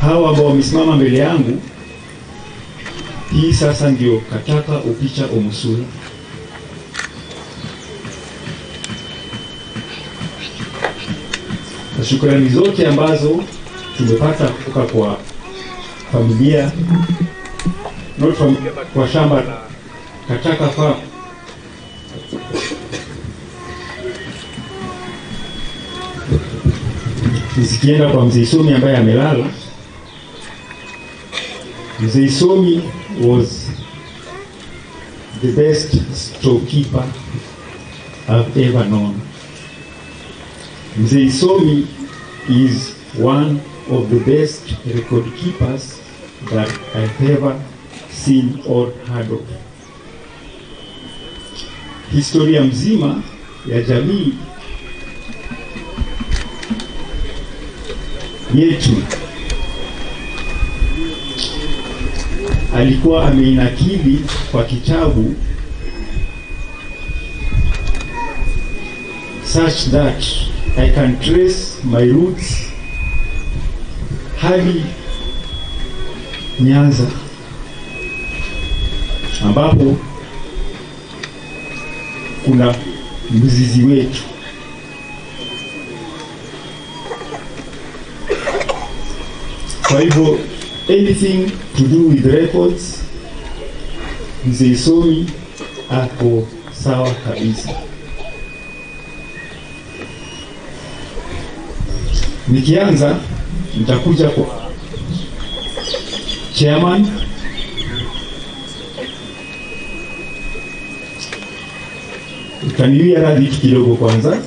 hawa ambao wamesimama mbele yangu, hii sasa ndio Kataka Opicha Omusula. Na shukrani zote ambazo tumepata kutoka kwa familia, not familia, kwa shamba la Kataka Farm, nisikienda kwa Mzee Isomi ambaye amelala. Mzee Isomi was the best storekeeper I've ever known. Mzee Isomi is one of the best record keepers that I've ever seen or heard of. Historia mzima ya jamii yetu alikuwa ameinakili kwa kitabu such that I can trace my roots hadi Nyanza, ambapo kuna mzizi wetu. Kwa hivyo anything to do with records, Mzee Isomi ako sawa kabisa. Nikianza nitakuja kwa chairman. Utaniwia radhi kidogo kwanza,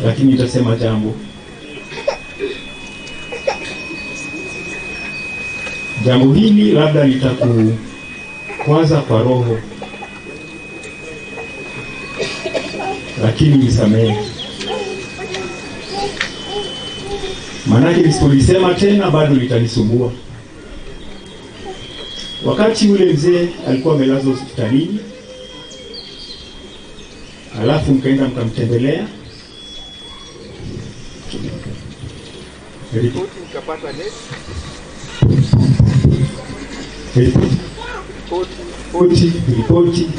lakini nitasema jambo. Jambo hili labda litakukwaza kwa roho, lakini nisamehe. Manake nisipolisema tena bado litanisumbua. Wakati ule mzee alikuwa amelazwa hospitalini, alafu mkaenda mkamtembelea, ripoti mkapata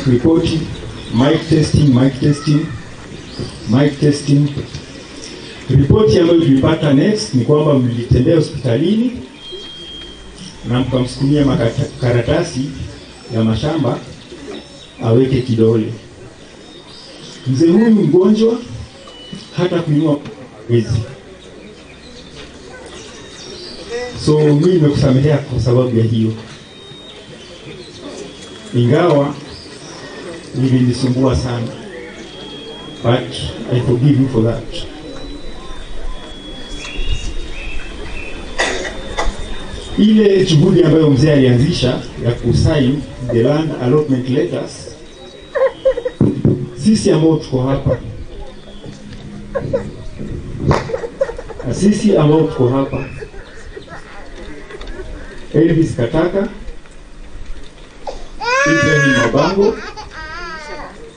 ripoti, mic testing. Ripoti ambayo tulipata next ni kwamba mlitembea hospitalini na mkamsukumia makaratasi ya mashamba aweke kidole. Mzee huyu mgonjwa hata kuinua hawezi. So mimi nimekusamehea kwa sababu ya hiyo, ingawa ilinisumbua sana, but I forgive you for that. Ile shughuli ambayo mzee alianzisha ya kusign the land allotment letters, sisi ambao tuko hapa, Elvis Kataka, Ibrahim Mabango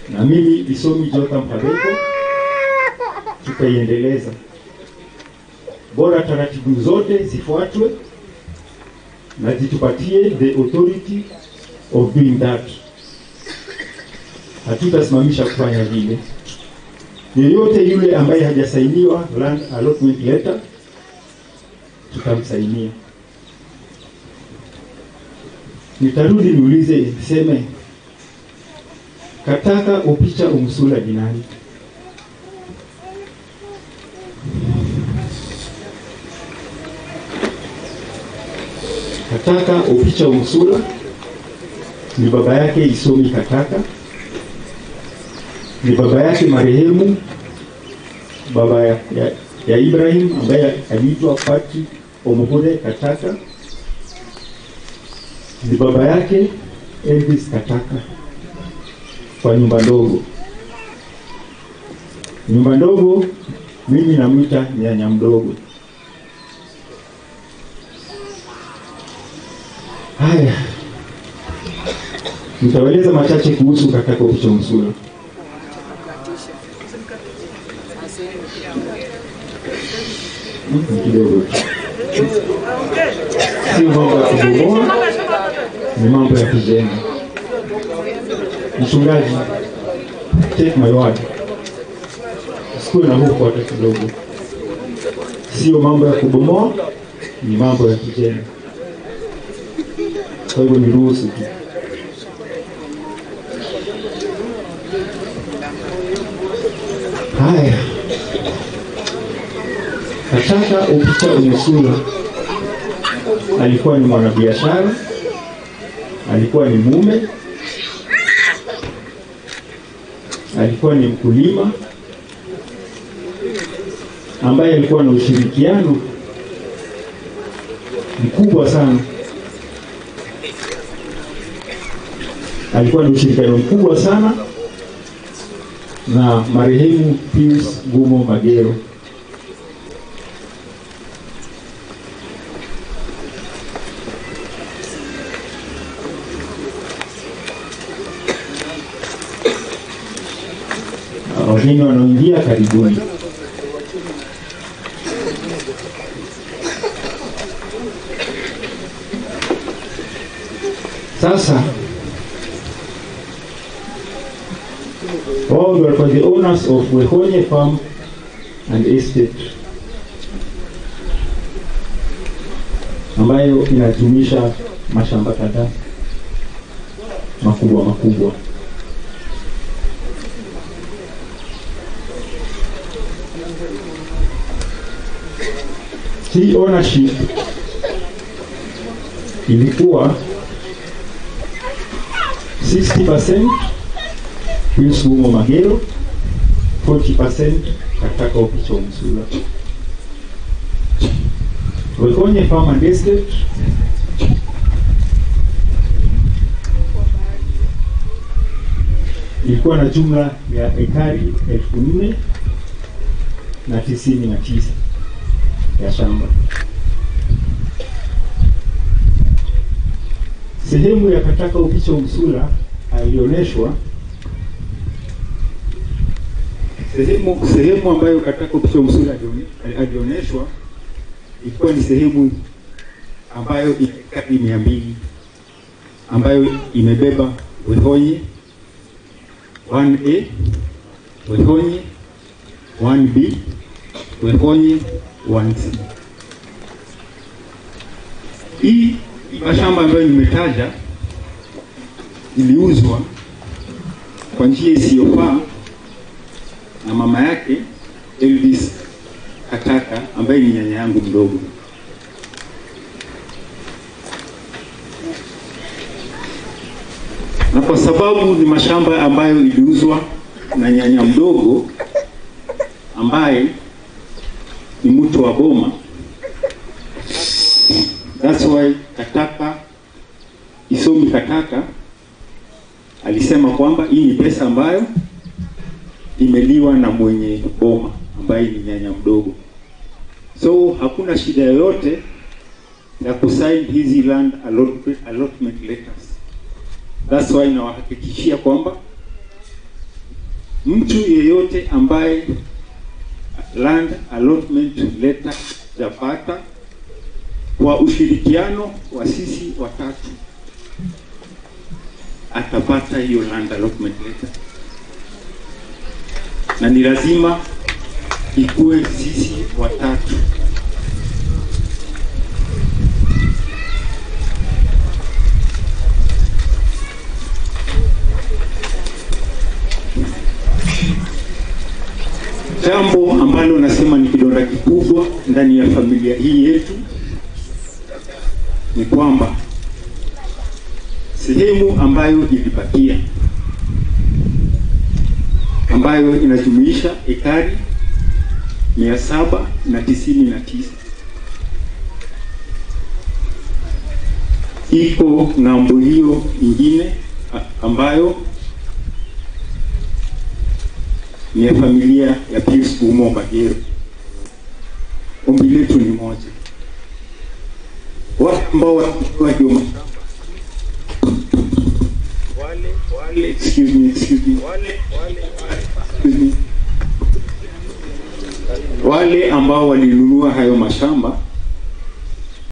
na mimi Isomi Jotham Kabeko, tutaiendeleza. Bora taratibu zote zifuatwe na zitupatie the authority of doing that. Hatutasimamisha kufanya vile. Yeyote yule ambaye hajasainiwa land allotment letter tutamsainia. Nitarudi niulize, niseme Kataka Opicha Omusula ni nani? Kataka Opicha Omusula ni baba yake Isomi Kataka, ni baba yake marehemu baba ya Ibrahim ambaye aliitwa Patrick Omuhore Kataka, ni baba yake Elvis Kataka kwa nyumba ndogo. Nyumba ndogo mimi namuita nyanya mdogo. Haya, nitawaeleza machache kuhusu Kataka Opicha Omusula. Kidogo. sio mambo ya kubomoa, ni mambo ya kujenga. Mchungaji, take my word, sikuwe na hofu hata kidogo. Sio mambo ya kubomoa, ni mambo ya kujenga. Kwa hivyo niruhusu tu. Haya, Kataka Opicha Omosula alikuwa ni mwanabiashara, alikuwa ni mume, alikuwa ni mkulima ambaye alikuwa na ushirikiano mkubwa sana. Alikuwa na ushirikiano mkubwa sana na marehemu Pius Ngumo Magero. Wageni wanaoingia karibuni. Sasa all were the owners of Wehonye Farm and Estate, ambayo inajumuisha mashamba kadhaa makubwa makubwa. Hii ownership ilikuwa 60% Pius Ngumo Magero, 40% Kataka Opicha Omosula. Wehonye Farm and Estate ilikuwa na jumla ya ekari 4,099 ya shamba. Sehemu ya Kataka Opicha Omosula alioneshwa, sehemu ambayo Kataka Opicha Omosula alioneshwa ilikuwa ni sehemu ambayo ekari 200, ambayo imebeba Wehonye 1A, Wehonye 1B, Wehonye 1C. Hii mashamba ambayo nimetaja iliuzwa kwa njia isiyofaa na mama yake Elvis Kataka, ambaye ni nyanya yangu mdogo. Na kwa sababu ni mashamba ambayo iliuzwa na nyanya mdogo ambaye ni mtu wa boma, that's why Kataka Isomi Kataka alisema kwamba hii ni pesa ambayo imeliwa na mwenye boma ambaye ni nyanya mdogo. So hakuna shida yoyote ya kusign hizi land allotment letters. That's why nawahakikishia kwamba mtu yeyote ambaye land allotment letter japata kwa ushirikiano wa sisi watatu atapata hiyo land allotment letter, na ni lazima ikuwe sisi watatu. Jambo ambalo nasema ni kidonda kikubwa ndani ya familia hii yetu ni kwamba sehemu ambayo ilibakia, ambayo inajumuisha ekari 799, iko ng'ambo hiyo ingine ambayo ni ya familia ya Pius Ngumo Magero. Ombi letu ni moja, wale ambao wanajua wale excuse me wale ambao walinunua hayo mashamba